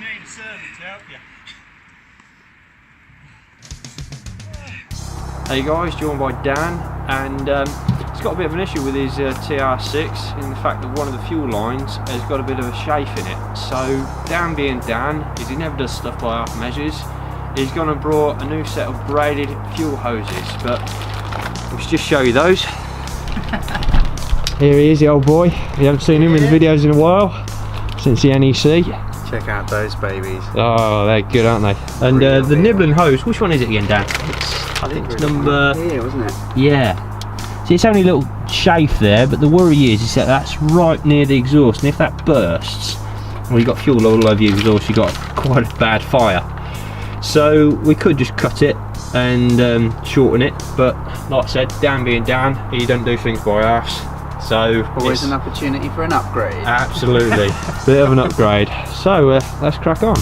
need a servant to help you. Hey guys, joined by Dan, and he's got a bit of an issue with his TR6 in the fact that one of the fuel lines has got a bit of a chafe in it. So Dan being Dan, is he never does stuff by half measures, he's gone and brought a new set of braided fuel hoses, but let's just show you those. Here he is, the old boy. You haven't seen him in the videos in a while, since the NEC. Check out those babies. Oh, they're good, aren't they? And the nibbling hose, which one is it again, Dan? I think it's number... Here, wasn't it? Yeah. See, it's only a little chafe there, but the worry is that that's right near the exhaust, and if that bursts, well, you've got fuel all over your exhaust, you've got quite a bad fire. So we could just cut it and shorten it, but like I said, Dan being Dan, he don't do things by halves. So always an opportunity for an upgrade. Absolutely. Bit of an upgrade. So let's crack on.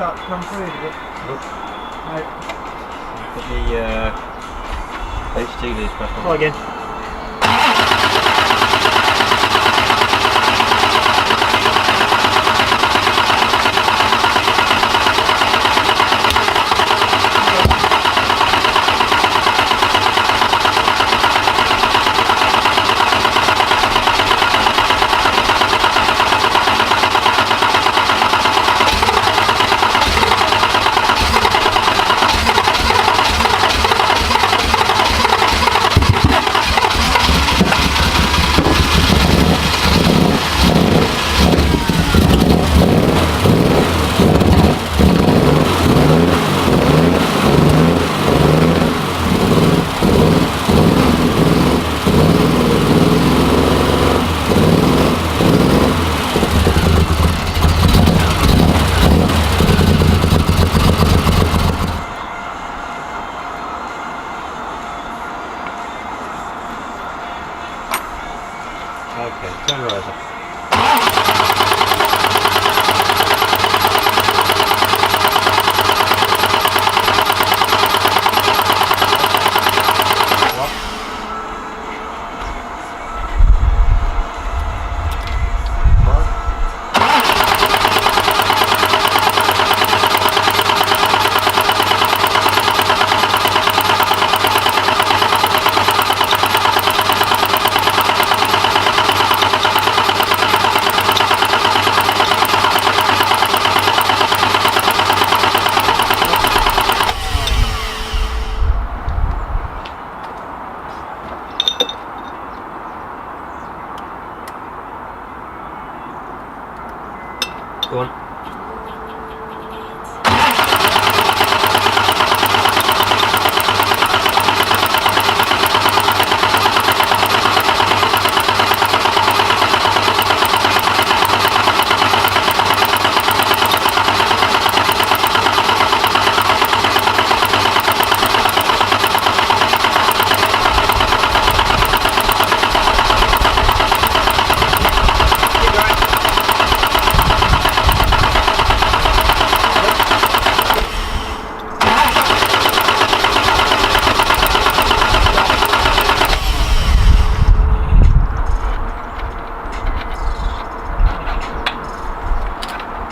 start to come through a bit. No. Put the HT leads back on. Try again. Okay, turn the riser. Go on.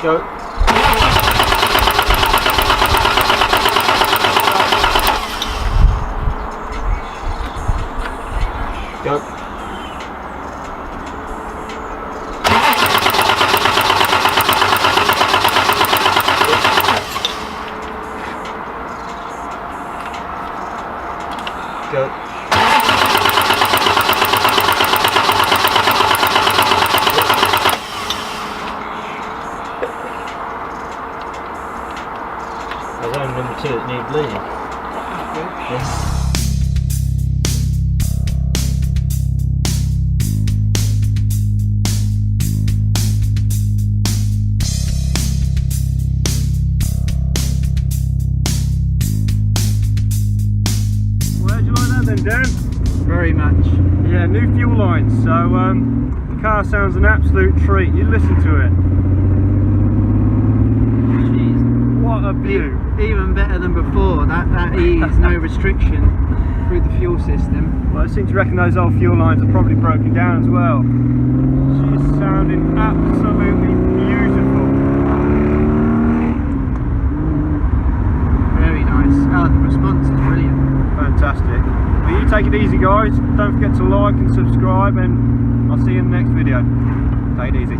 Go. Go. Go. There's only number 2 that need bleeding. Yeah. Where'd you like that then, Dan? Very much. Yeah, new fuel lines, so the car sounds an absolute treat. You listen to it. Jeez. What a view. Even better than before. That ease, no restriction through the fuel system. Well, I seem to reckon those old fuel lines are probably broken down as well. She's sounding absolutely beautiful. Very nice. Oh, the response is brilliant. Fantastic. Well, you take it easy, guys. Don't forget to like and subscribe, and I'll see you in the next video. Take it easy.